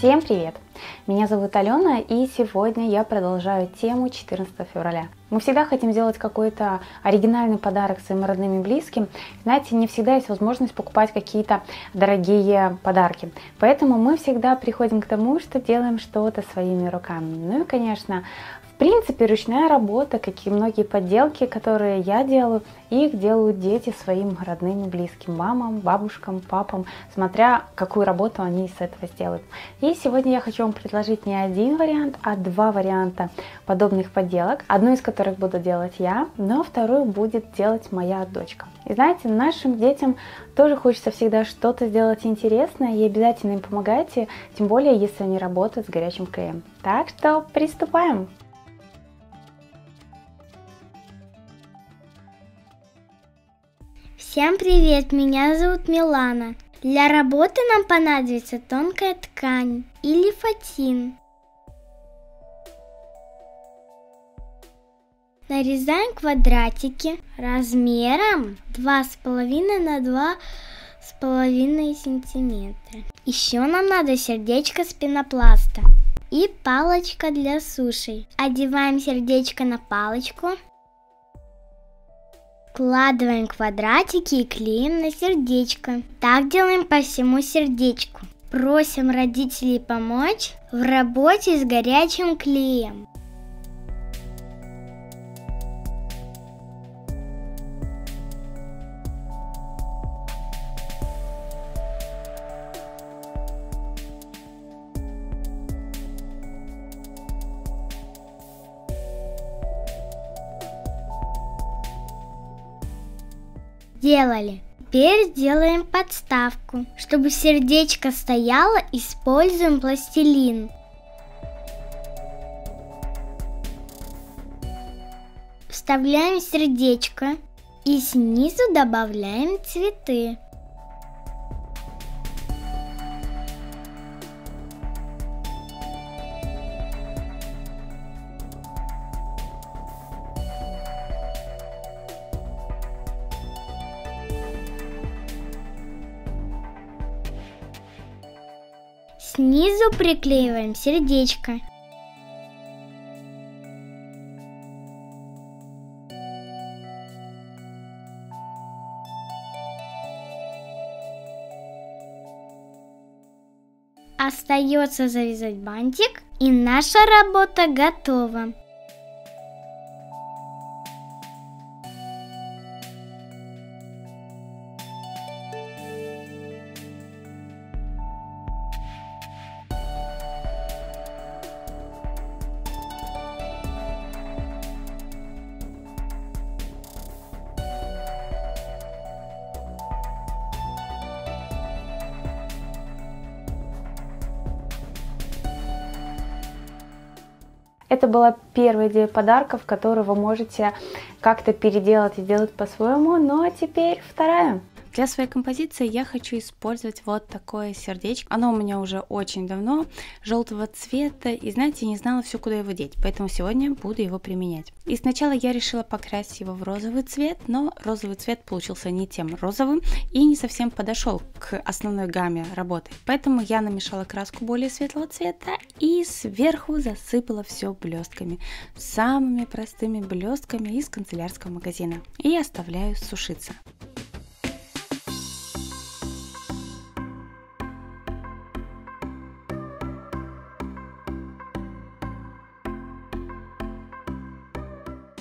Всем привет! Меня зовут Алена, и сегодня я продолжаю тему 14 февраля. Мы всегда хотим сделать какой-то оригинальный подарок своим родным и близким. Знаете, не всегда есть возможность покупать какие-то дорогие подарки. Поэтому мы всегда приходим к тому, что делаем что-то своими руками. Ну и, конечно, в принципе, ручная работа, как и многие подделки, которые я делаю, их делают дети своим родным и близким, мамам, бабушкам, папам, смотря какую работу они с этого сделают. И сегодня я хочу вам предложить не один вариант, а два варианта подобных подделок, одну из которых буду делать я, но вторую будет делать моя дочка. И знаете, нашим детям тоже хочется всегда что-то сделать интересное, и обязательно им помогайте, тем более, если они работают с горячим клеем. Так что приступаем! Всем привет, меня зовут Милана. Для работы нам понадобится тонкая ткань или фатин. Нарезаем квадратики размером 2,5 на 2,5 сантиметра. Еще нам надо сердечко с пенопласта и палочка для суши. Одеваем сердечко на палочку. Вкладываем квадратики и клеим на сердечко. Так делаем по всему сердечку. Просим родителей помочь в работе с горячим клеем. Делали. Теперь делаем подставку. Чтобы сердечко стояло, используем пластилин. Вставляем сердечко и снизу добавляем цветы. Снизу приклеиваем сердечко. Остается завязать бантик, и наша работа готова. Это была первая идея подарков, которую вы можете как-то переделать и сделать по-своему. Ну а теперь вторая. Для своей композиции я хочу использовать вот такое сердечко. Оно у меня уже очень давно, желтого цвета, и знаете, не знала все, куда его деть, поэтому сегодня буду его применять. И сначала я решила покрасить его в розовый цвет, но розовый цвет получился не тем розовым и не совсем подошел к основной гамме работы. Поэтому я намешала краску более светлого цвета и сверху засыпала все блестками. Самыми простыми блестками из канцелярского магазина. И оставляю сушиться.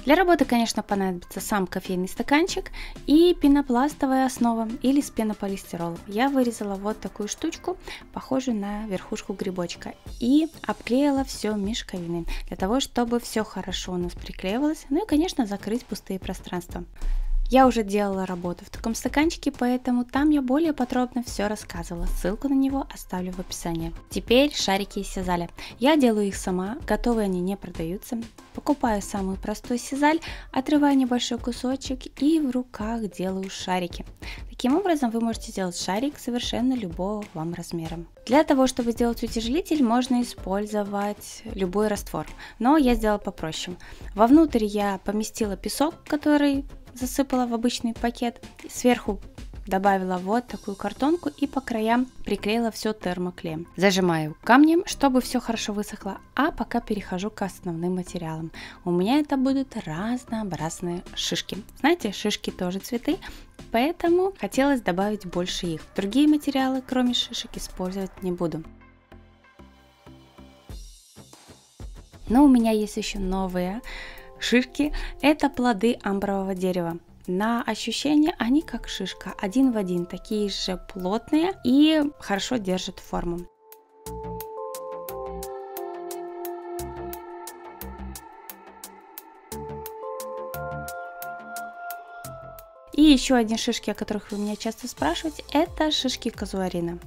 Для работы, конечно, понадобится сам кофейный стаканчик и пенопластовая основа или с пенополистиролом. Я вырезала вот такую штучку, похожую на верхушку грибочка, и обклеила все мешковиной, для того, чтобы все хорошо у нас приклеивалось, ну и, конечно, закрыть пустые пространства. Я уже делала работу в таком стаканчике, поэтому там я более подробно все рассказывала. Ссылку на него оставлю в описании. Теперь шарики из сизаля. Я делаю их сама, готовые они не продаются. Покупаю самый простой сизаль, отрываю небольшой кусочек и в руках делаю шарики. Таким образом вы можете сделать шарик совершенно любого вам размера. Для того, чтобы сделать утяжелитель, можно использовать любой раствор, но я сделала попроще. Вовнутрь я поместила песок, который засыпала в обычный пакет, сверху добавила вот такую картонку и по краям приклеила все термоклеем. Зажимаю камнем, чтобы все хорошо высохло, а пока перехожу к основным материалам. У меня это будут разнообразные шишки. Знаете, шишки тоже цветы, поэтому хотелось добавить больше их. Другие материалы, кроме шишек, использовать не буду. Но у меня есть еще новые шишки. Это плоды амбрового дерева. На ощущение они как шишка, один в один, такие же плотные и хорошо держат форму. И еще одни шишки, о которых вы меня часто спрашиваете, это шишки казуарина.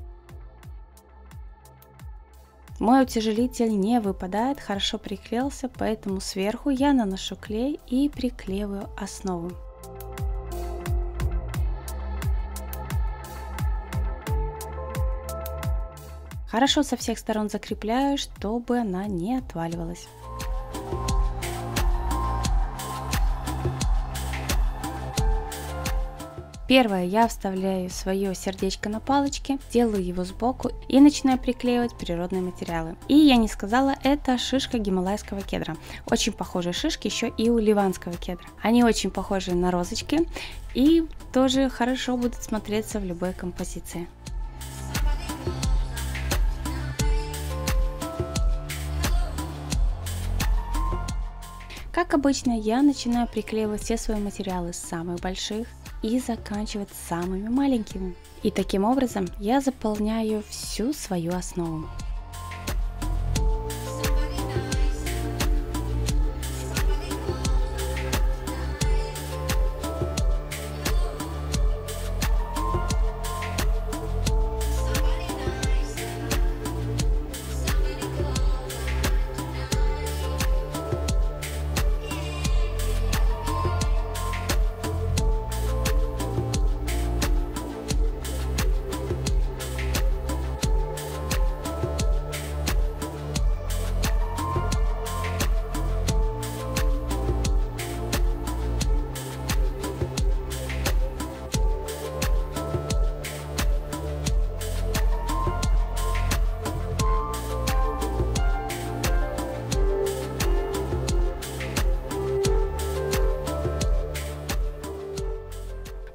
Мой утяжелитель не выпадает, хорошо приклеился, поэтому сверху я наношу клей и приклеиваю основу. Хорошо со всех сторон закрепляю, чтобы она не отваливалась. Первое, я вставляю свое сердечко на палочке, делаю его сбоку и начинаю приклеивать природные материалы. И я не сказала, это шишка гималайского кедра. Очень похожие шишки еще и у ливанского кедра. Они очень похожи на розочки и тоже хорошо будут смотреться в любой композиции. Как обычно, я начинаю приклеивать все свои материалы с самых больших и заканчивать самыми маленькими. И таким образом я заполняю всю свою основу.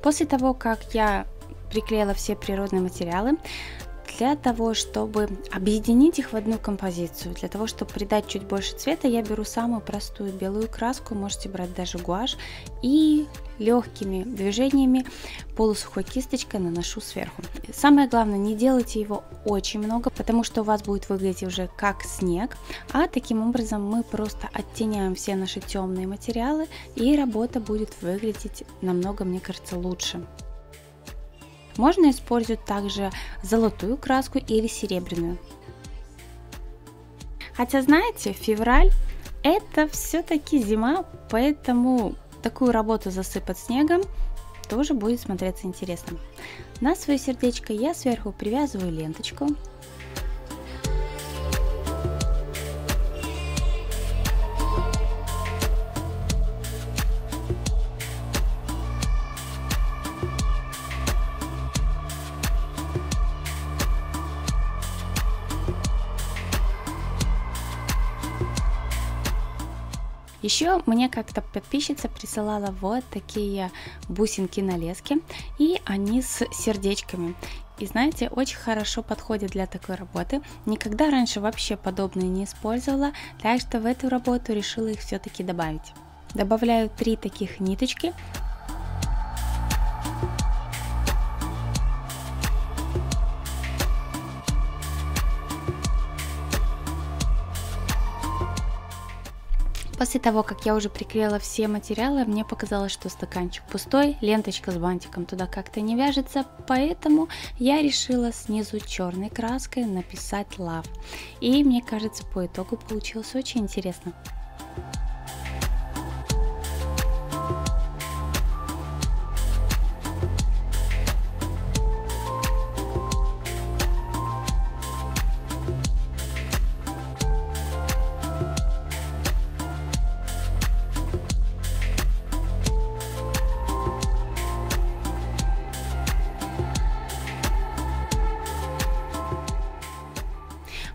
После того, как я приклеила все природные материалы, для того, чтобы объединить их в одну композицию, для того, чтобы придать чуть больше цвета, я беру самую простую белую краску, можете брать даже гуашь, и легкими движениями полусухой кисточкой наношу сверху. Самое главное, не делайте его очень много, потому что у вас будет выглядеть уже как снег, а таким образом мы просто оттеняем все наши темные материалы, и работа будет выглядеть намного, мне кажется, лучше. Можно использовать также золотую краску или серебряную. Хотя, знаете, февраль это все-таки зима, поэтому такую работу засыпать снегом тоже будет смотреться интересно. На свое сердечко я сверху привязываю ленточку. Еще мне как-то подписчица присылала вот такие бусинки на леске, и они с сердечками. И знаете, очень хорошо подходят для такой работы. Никогда раньше вообще подобные не использовала, так что в эту работу решила их все-таки добавить. Добавляю 3 таких ниточки. После того, как я уже приклеила все материалы, мне показалось, что стаканчик пустой, ленточка с бантиком туда как-то не вяжется, поэтому я решила снизу черной краской написать Love. И мне кажется, по итогу получилось очень интересно.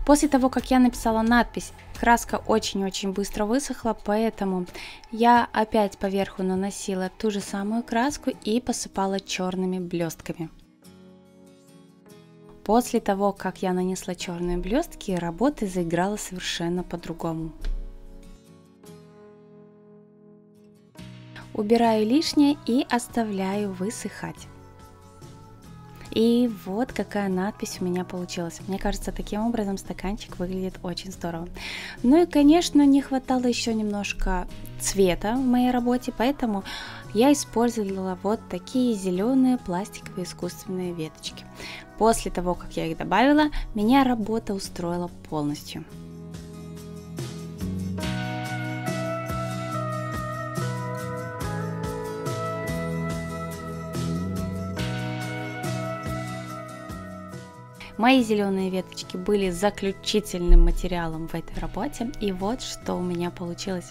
После того, как я написала надпись, краска очень-очень быстро высохла, поэтому я опять поверху наносила ту же самую краску и посыпала черными блестками. После того, как я нанесла черные блестки, работа заиграла совершенно по-другому. Убираю лишнее и оставляю высыхать. И вот какая надпись у меня получилась. Мне кажется, таким образом стаканчик выглядит очень здорово. Ну и, конечно, не хватало еще немножко цвета в моей работе, поэтому я использовала вот такие зеленые пластиковые искусственные веточки. После того, как я их добавила, меня работа устроила полностью. Мои зеленые веточки были заключительным материалом в этой работе, и вот что у меня получилось.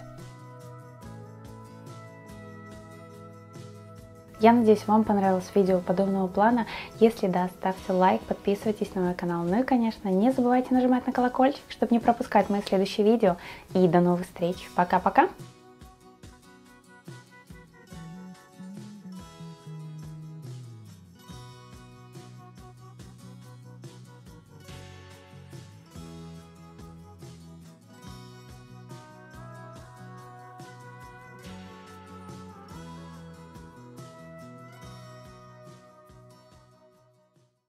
Я надеюсь, вам понравилось видео подобного плана. Если да, ставьте лайк, подписывайтесь на мой канал. Ну и, конечно, не забывайте нажимать на колокольчик, чтобы не пропускать мои следующие видео. И до новых встреч. Пока-пока!